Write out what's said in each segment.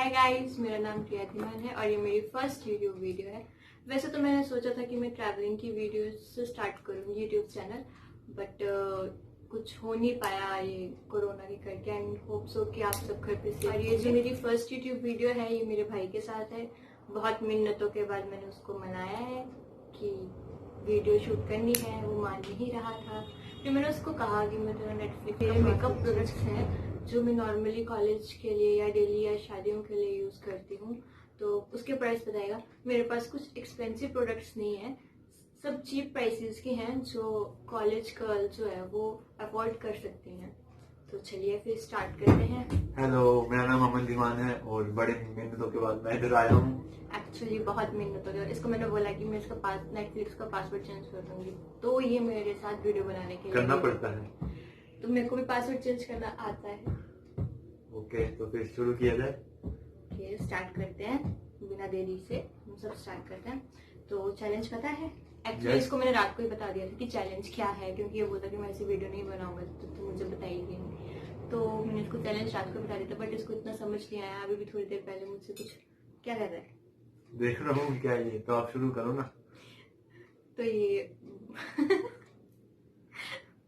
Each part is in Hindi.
हाय गाइस, मेरा नाम प्रिया धीमान है और ये मेरी फर्स्ट यूट्यूब वीडियो है। वैसे तो मैंने सोचा था कि मैं ट्रैवलिंग की वीडियोस से स्टार्ट करूँ यूट्यूब चैनल, बट कुछ हो नहीं पाया ये कोरोना के करके। एंड होप सो कि आप सब घर पे से। और ये जो मेरी फर्स्ट यूट्यूब वीडियो है ये मेरे भाई के साथ है। बहुत मिन्नतों के बाद मैंने उसको मनाया है कि वीडियो शूट करनी है, वो मान नहीं रहा था। फिर मैंने उसको कहा कि मैं तेरा नेटफ्लिक्स के मेकअप प्रोडक्ट्स हैं जो मैं नॉर्मली कॉलेज के लिए या डेली या शादियों के लिए यूज़ करती हूँ, तो उसके प्राइस बताएगा। मेरे पास कुछ एक्सपेंसिव प्रोडक्ट्स नहीं है, सब चीप प्राइसेस के हैं जो कॉलेज गर्ल जो है वो अफोर्ड कर सकती हैं। तो चलिए फिर स्टार्ट करते हैं। हेलो, मेरा नाम अमन धीमान है और बड़े मिन्नतों के बाद मैं इधर आया हूँ। एक्चुअली बहुत मिन्नत हो गया। इसको मैंने बोला कि मैं इसका नेटफ्लिक्स का पासवर्ड चेंज कर दूंगी, तो ये मेरे साथ वीडियो बनाने के लिए करना पड़ता है, तो मेरे को भी पासवर्ड चेंज करना आता है। ओके, तो फिर शुरू किया जाए। ओके, स्टार्ट करते हैं बिना देरी से। हम सब स्टार्ट करते हैं। तो चैलेंज पता है? एक्चुअली इसको मैंने रात को ही बता दिया था कि चैलेंज क्या है, क्योंकि ये बोलता कि मैं ऐसी वीडियो नहीं बनाऊंगा तो मुझे बताइए नहीं। तो मैंने इसको चैलेंज रात को बता दिया था, बट इसको इतना समझ नहीं आया। अभी भी थोड़ी देर पहले मुझसे कुछ क्या कर रहा है, देख रहा हूँ क्या ये। तो आप शुरू करो ना। तो ये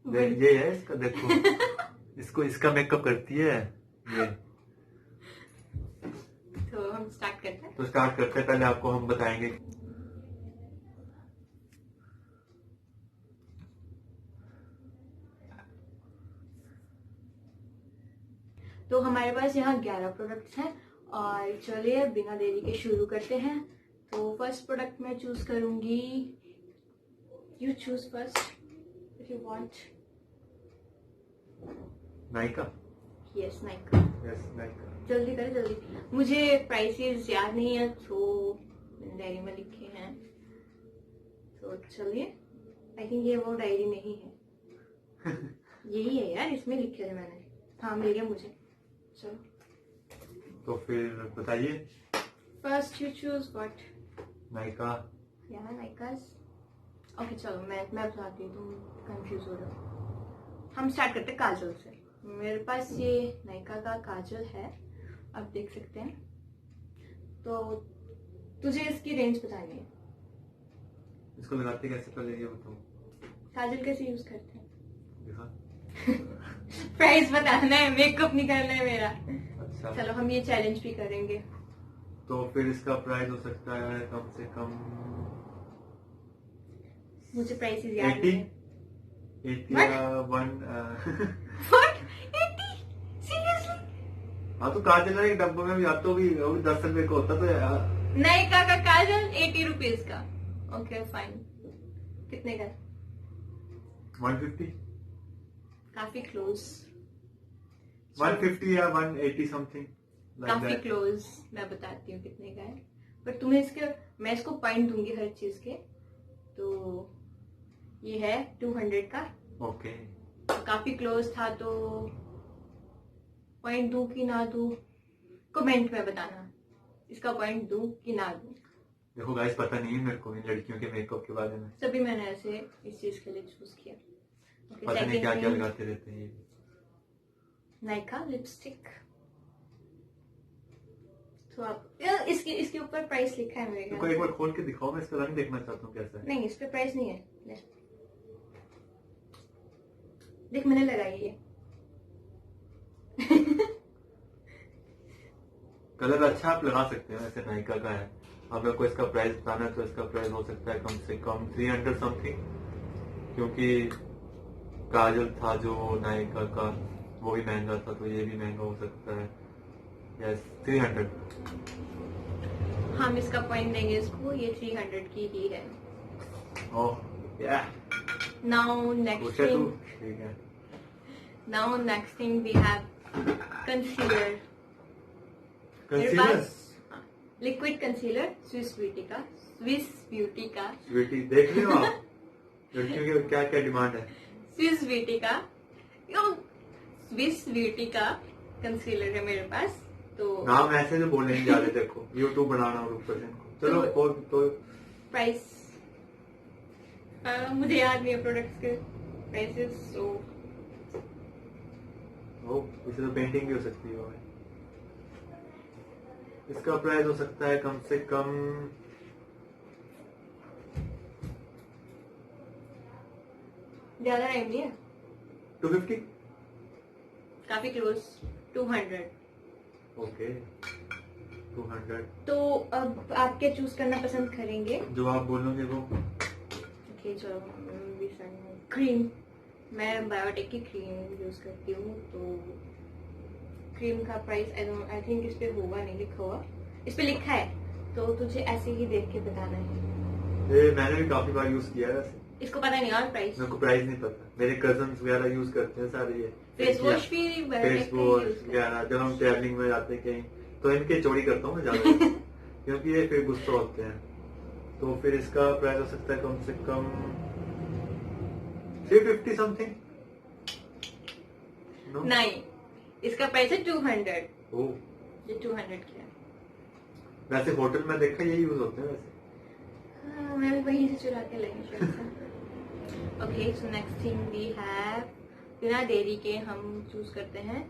ये है इसका, देखो इसको इसका मेकअप करती है ये। तो हम स्टार्ट करते हैं। तो स्टार्ट करते हैं, पहले आपको हम बताएंगे। तो हमारे पास यहाँ 11 प्रोडक्ट्स हैं और चलिए बिना देरी के शुरू करते हैं। तो फर्स्ट प्रोडक्ट मैं चूज करूंगी। You choose first if you want. Nykaa. Yes, Nykaa. Yes, Nykaa. जल्दी करें जल्दी, मुझे प्राइसेस याद नहीं है तो डायरी में लिखे हैं। तो चलिए, आई थिंक ये वो डायरी नहीं है। यही है यार, इसमें लिखे थे मैंने। हाँ, मिल गया मुझे। चलो तो फिर बताइए। First you choose what? Nykaa. यार नाइकास। ओके चलो, मैं बताती हूँ, तुम कंफ्यूज हो रहे हो। हम स्टार्ट करते हैं काजल से। मेरे पास ये नायका का काजल है, आप देख सकते हैं। तो तुझे इसकी रेंज बतानी है। इसको लगाते कैसे, पहले ये बताओ। काजल कैसे यूज करते हैं? देखा? प्राइस बताना है, मेकअप नहीं करना है मेरा। अच्छा, चलो हम ये चैलेंज भी करेंगे। तो फिर इसका प्राइस हो सकता है कम से कम मुझे प्राइसेस याद नहीं है। 80 या 1। What? 80? Seriously? हाँ, तो काजल एक डब्बे में भी आता, भी 10 रुपए का होता तो यार। नायका का काजल 80 रुपीज का। Okay fine. कितने का? 150। काफी क्लोज। 150 या 180 समथिंग। काफी क्लोज। मैं बताती हूँ कितने का है, पर तुम्हें मैं इसको पॉइंट दूंगी हर चीज के। तो ये है 200 का। ओके। काफी क्लोज था, तो पॉइंट दूं कि ना दूं, कमेंट में बताना। इसका पॉइंट दूं कि ना दूं। देखो गाइस, पता नहीं है मेरे को इन लड़कियों के मेकअप के बारे में। तभी मैंने ऐसे इस चीज के लिए चूज किया। Okay, पता नहीं क्या क्या लगाते रहते हैं ये। नायका लिपस्टिक। तो आप इसके ऊपर प्राइस लिखा है मेरे तो एक बार खोल के दिखाओ, मैं इसका रंग देखना चाहता हूँ कैसा है। नहीं, इस पे प्राइस नहीं है। ले। देख, मैंने लगाई है। कलर अच्छा आप लगा सकते हैं, वैसे नायका का है। अब आपको इसका प्राइस बताना है तो इसका प्राइस हो सकता है कम से कम 300 समथिंग, क्योंकि काजल था जो नायका का वो भी महंगा था, तो ये भी महंगा हो सकता है। यस, 300। हम इसका पॉइंट देंगे इसको, ये 300 की ही है। ओह या, नाउ नेक्स्ट थिंग। ठीक है। Now next thing we have concealer. मेरे कंसीलर, पास लिक्विड कंसीलर स्विस ब्यूटी का। स्वीटी देख रहे हो आप लड़कियों की क्या क्या डिमांड है। स्विस ब्यूटी का कंसीलर है मेरे पास। तो नाम ऐसे जो बोलने नहीं जा रहे, देखो यूट्यूब बनाना और ऊपर से चलो। तो प्राइस मुझे याद नहीं है प्रोडक्ट्स के प्राइसेस। तो वो इसे तो पेंटिंग भी हो सकती है। इसका प्राइस हो सकता है कम से कम 250। काफी क्लोज 200। ओके 200। तो अब आप क्या चूज करना पसंद करेंगे? जो आप बोलोगे वो। ओके चलो क्रीम। मैं बायोटेक की क्रीम यूज करती हूँ, तो क्रीम का प्राइस आई थिंक इस पे होगा, नहीं लिखा हुआ। इस पे लिखा है, तो तुझे ऐसे ही देख के बताना है। ये मैंने भी काफी बार यूज किया है वैसे। इसको पता नहीं और प्राइस? मेरे को प्राइस नहीं पता, मेरे कजन्स वगैरह यूज करते हैं सारे ये। फेस वॉश भी फेस वॉश वगैरह जब हम ट्रैवलिंग में जाते हैं कहीं, तो इनके चोरी करता हूँ मैं ज्यादा क्योंकि ये फिर गुस्सा होते हैं। तो फिर इसका प्राइस हो सकता है कम से कम 350 समथिंग। नहीं, इसका प्राइस है 200। ओह, ये 200 की है। वैसे होटल में देखा यही यूज होते हैं वैसे। हाँ, मैं भी वहीं से चुरा के लेंगे। Okay so next thing we have, बिना देरी के हम चूज करते हैं।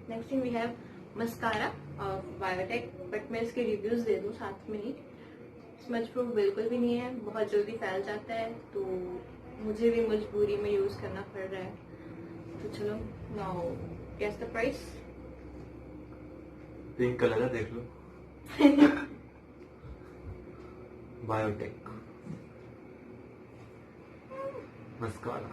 Next thing we have mascara of Biotique, but मैं इसके रिव्यूज दे दूँ साथ में ही। स्मज प्रूफ बिल्कुल भी नहीं है, बहुत जल्दी फैल जाता है, तो मुझे भी मजबूरी में यूज करना पड़ रहा है। तो चलो now guess the price. Pink colour है, देख लो बायोटेक मस्कारा।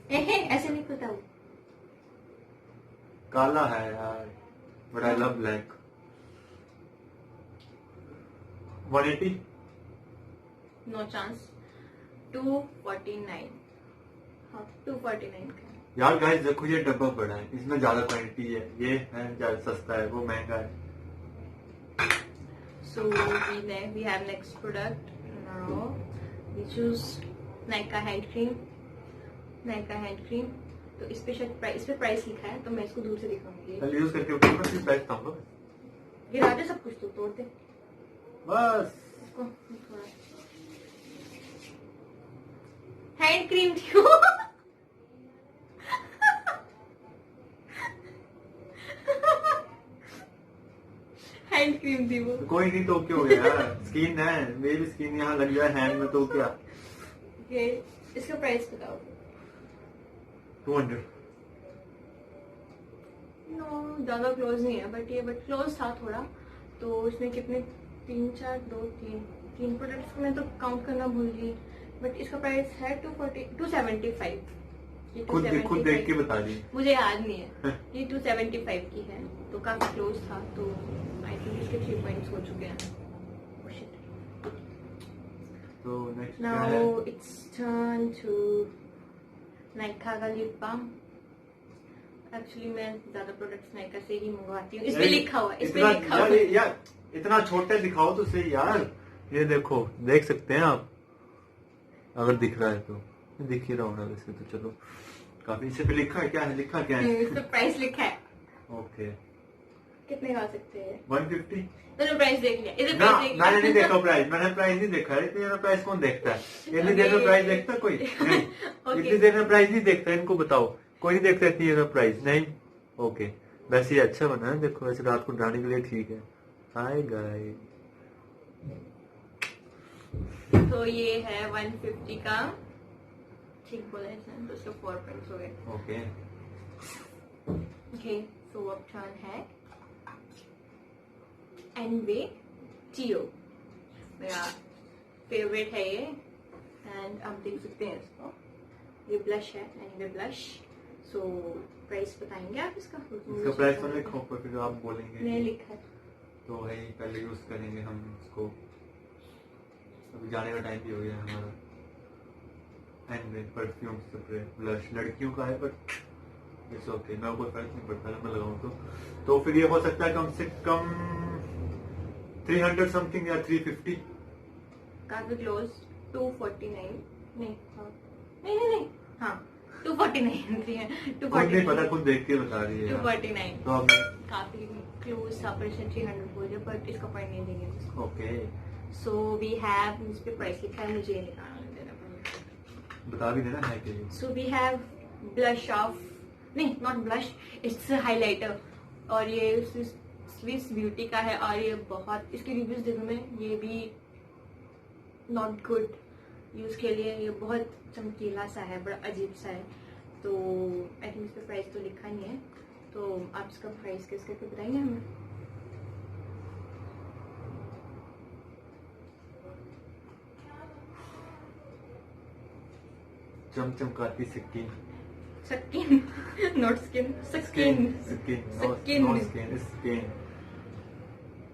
ऐसे नहीं पता वो काला है यार, but I love black. 180। No chance. 249। हाँ 249 का है। यार गाइस देखो ये डब्बा बड़ा है, इसमें ज्यादा क्वांटिटी है, ये है ज्यादा सस्ता है, वो महंगा है। So we have next product. Now we choose Nykaa hand cream. Nykaa hand cream. तो इस पे शायद इस पे प्राइस लिखा है, तो मैं इसको दूर से दिखाऊंगी। कल यूज करके ऊपर में प्राइस कम हो, गिरा दे सब कुछ, तो तोड़ दे बस। इसको थोड़ा। हैंड क्रीम थी वो। हैंड क्रीम थी वो। कोई नहीं तो क्या हो गया यार, स्किन है, मेरी भी स्किन यहाँ लग जाए हैंड में तो क्या। ये इसका प्राइस बताओ। 200। नो ज्यादा क्लोज नहीं है, बट क्लोज था थोड़ा। तो इसमें कितने 3 प्रोडक्ट्स मैं तो काउंट करना भूल गई, बट इसका प्राइस है 275। ये खुद देख के बता दी, मुझे याद नहीं है। ये 275 की है, तो काफी क्लोज था। तो आई थिंक इसके 3 पॉइंट्स हो चुके हैं। तो नेक्स्ट क्या है? Now it's turn to Nykaa का लिप बाम। एक्चुअली मैं ज्यादा प्रोडक्ट्स नायका से ही मंगवाती हूँ। इस पे लिखा हुआ है, इस पे लिखा हुआ है। यार इतना छोटा दिखाओ तो सही यार। ये देखो, देख सकते हैं आप, अगर दिख रहा है तो। दिख ही रहा होगा वैसे तो। चलो काफी, इस पे लिखा है, क्या है, लिखा क्या है? इस पे प्राइस लिखा है। ओके कितने खा सकते हैं? 150। मैंने प्राइस देख लिया। इसे ना प्राइस देख मैंने नहीं लिया। देखा प्राइस, मैंने प्राइस नहीं देखा है। इतनी देर में प्राइस कौन देखता है? इतनी देर में प्राइस देखता है कोई? नहीं। इतनी देर में प्राइस नहीं देखता, इनको बताओ। कोई नहीं देखता इतनी देर में प्राइस, नहीं। ओके, वैसे ये अच्छा बना है, देखो वैसे रात को डालने के लिए ठीक है। हाय गाइस, तो ये है 150 का, ठीक बोला इसने, तो इसके 4 पॉइंट्स हो गए। ओके ओके सो अब टर्न है एनवे टियो। मेरा फेवरेट है ये, एंड आप देख सकते हैं इसको। ये ब्लश है, एनवे ब्लश। सो प्राइस बताएंगे आप इसका? इसका प्राइस तो लिखो पर फिर आप बोलेंगे। नहीं लिखा है तो है, पहले यूज करेंगे हम इसको। अभी जाने का टाइम भी हो गया है हमारा। एनवे परफ्यूम स्प्रे ब्लश लड़कियों का है, बट इट्स ओके, मैं कोई फर्क नहीं पड़ता मैं लगाऊं तो फिर ये हो सकता है कम से कम 300 समथिंग या 350। काफी क्लोज। 249 नहीं, हाँ नहीं हाँ 249 खुद नहीं पता, खुद देख के बता रही है। 249 तो अब काफी क्लोज था, पर 300 बोल दिया, बट इसका पॉइंट नहीं देंगे। ओके, सो वी हैव, इस पे प्राइस लिखा है, मुझे निकालना देना पड़ेगा। बता भी देना है कि so we have blush of नहीं नॉट ब्लश, इट्स हाइलाइटर, और ये स्विस ब्यूटी का है। और ये बहुत, इसके रिव्यूज देखो मैं, ये भी नॉट गुड यूज के लिए। ये बहुत चमकीला सा है, बड़ा अजीब सा है। तो आई थिंक इसका प्राइस तो लिखा नहीं है, तो आप इसका प्राइस किस करके बताएंगे हमें? चमचमकाती skin, skin not skin, skin skin.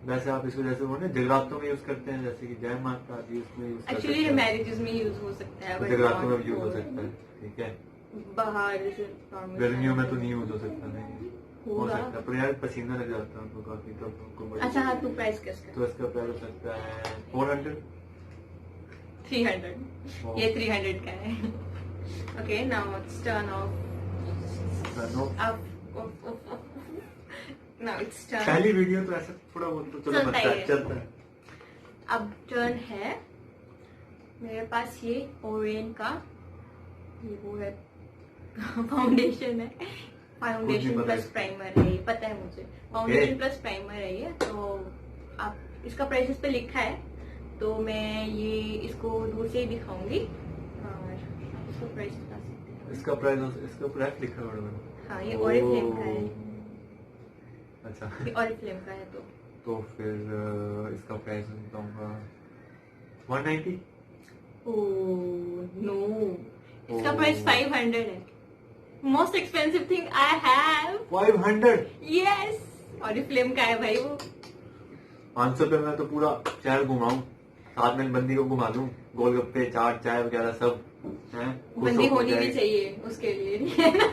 वैसे आप इसको जैसे वो ना जगरातों में यूज करते हैं, जैसे कि जय माता दी, उसमें यूज करते हैं। एक्चुअली मैरिजेस में यूज हो सकता है, जगरातों में यूज हो सकता है, ठीक है। बाहर गर्मियों में तो नहीं यूज हो सकता, नहीं हो होगा। सकता है, पर यार पसीना लग जाता है उनको काफी, तो उनको बड़ी- अच्छा हाँ, तो प्राइस किसका? तो इसका प्राइस हो सकता है 400। 300। ये 300 का है। Okay, now it's turn off. Now it's turn. पहली वीडियो तो ऐसा थोड़ा बहुत तो चलो चलता बनता है, है। चलता है। अब टर्न है मेरे पास ये ओरेन का, ये वो है फाउंडेशन है, फाउंडेशन पता प्लस है। प्राइमर है, ये पता है मुझे। फाउंडेशन प्लस प्राइमर है ये। तो आप इसका प्राइस इस पे लिखा है, तो मैं ये इसको दूर से ही दिखाऊंगी और आप इसका प्राइस बता सकते हैं। इसका प्राइस लिखा है बड़ा। हाँ, ये ओरिफ्लेम का है, अच्छा, ये ओरिफ्लेम का है। तो फिर इसका प्राइस मैं बताऊंगा 190। ओह नो, इसका Oh. प्राइस 500 है। Most expensive thing I have. 500। Yes, Oriflame का है भाई वो। 500 पे मैं तो पूरा शहर घुमाऊं, साथ में बंदी को घुमा दूं, गोलगप्पे, चाट, चाय वगैरह सब हैं। बंदी होनी भी चाहिए उसके लिए, नहीं है ना?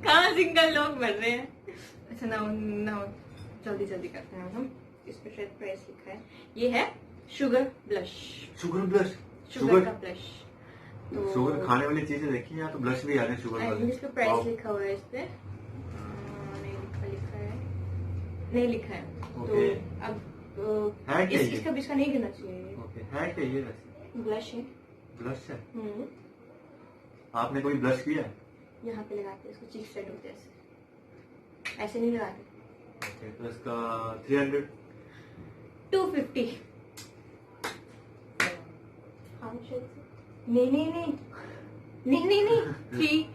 कहाँ सिंगल लोग मर रहे हैं। अच्छा नाउ जल्दी जल्दी करते हैं हम। इस पे शायद प्राइस लिखा है, ये है sugar blush. Sugar blush, sugar का ब्लश। तो शुगर खाने वाली चीजें देखी हैं, यहाँ तो ब्लश भी आ रहे हैं शुगर आई वाले। थिंक इस पे प्राइस वाओ। लिखा हुआ है, इस पे नहीं लिखा है। तो ओके। अब है क्या ये? इसका नहीं गिना चाहिए। ओके, है क्या ये वैसे? ब्लश है। ब्लश है? आपने कोई ब्लश किया है? यहाँ पे लगाते हैं इसको, चीक सेट होते हैं ऐसे नहीं लगाते। ओके, तो इसका 300। 250। हाँ शायद से। नहीं 350।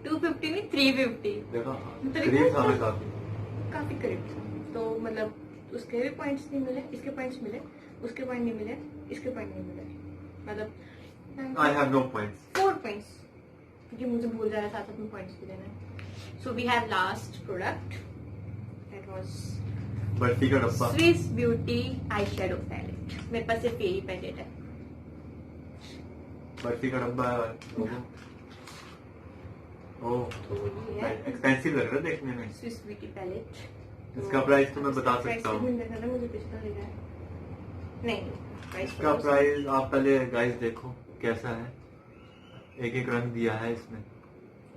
250 नहीं, 350। देखा, तो करीब था देखो, मैं काफी। काफी करीब था। तो मतलब उसके भी पॉइंट्स नहीं मिले, इसके पॉइंट्स मिले, उसके पॉइंट नहीं मिले, इसके पॉइंट नहीं मिले, मतलब I have no points. 4 points, क्योंकि मुझे भूल जा रहा था, साथ में पॉइंट्स भी देना है। So we have last product, that was barfi का डब्बा। Swiss beauty eye shadow palette. मेरे पास सिर्फ यही पैलेट है। बर्फी का डब्बा है। ओह, तो ये है एक्सपेंसिव लग रहा है देखने में। Swiss beauty palette. इसका प्राइस तो मैं बता सकता हूँ। मुझे पिछला लग रहा है, नहीं प्राइस इसका प्राइस आप पहले गाइस देखो कैसा है। एक एक रंग दिया है इसमें,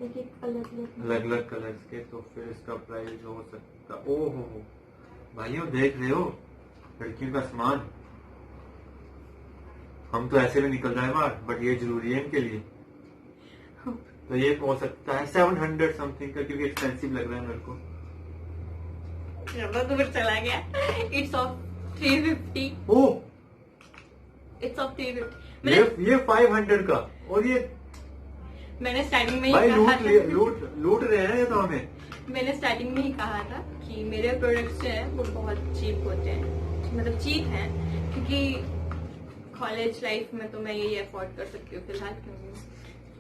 एक अलग अलग अलग कलर्स के। तो फिर इसका प्राइस हो सकता, ओहो भाइयों देख रहे हो लड़कियों का सामान। हम तो ऐसे में निकल जाए बाहर, बट ये जरूरी है इनके लिए। तो ये हो सकता है 700 समथिंग का, क्योंकि एक्सपेंसिव लग रहा है मेरे को। ज्यादा दूर चला गया। It's of 350। Oh, it's of 350। ये 500 का, और ये मैंने स्टार्टिंग में ही भाई कहा था, लूट रहे हैं ये तो हमें। मैंने स्टार्टिंग में ही कहा था कि मेरे प्रोडक्ट्स जो हैं वो बहुत चीप होते हैं, मतलब चीप हैं, क्योंकि कॉलेज लाइफ में तो मैं यही अफोर्ड कर सकती हूँ फिलहाल, क्योंकि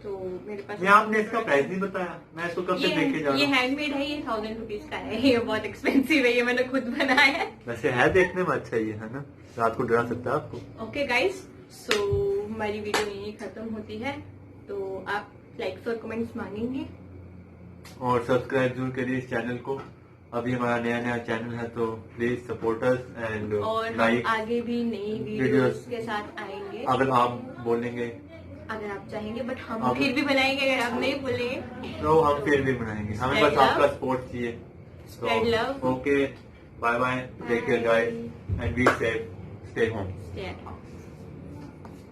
तो मेरे पास मैं आपने इसका प्राइस नहीं बताया, मैं इसको कब से देख के जा ये रहा हूँ। हैंडमेड है, ये 1000 रुपीज का है, ये बहुत एक्सपेंसिव है, ये मैंने खुद बनाया है। वैसे है देखने में अच्छा ही है ना, रात को डरा सकता है आपको। ओके गाइस, सो हमारी वीडियो यही खत्म होती है। तो आप लाइक्स और कमेंट्स मांगेंगे और सब्सक्राइब जरूर करिए इस चैनल को। अभी हमारा नया चैनल है, तो प्लीज सपोर्ट अस एंड और हम लाइक। आगे भी नई वीडियोस वीडियोस के साथ आएंगे अगर आप बोलेंगे, अगर आप चाहेंगे, बट हम आप- फिर भी बनाएंगे अगर आप नहीं बोलेंगे। तो हम फिर भी बनाएंगे। हमें Spread बस आपका love. सपोर्ट चाहिए। Spread love. Okay, bye bye, take care guys and be safe, stay home. Stay at home.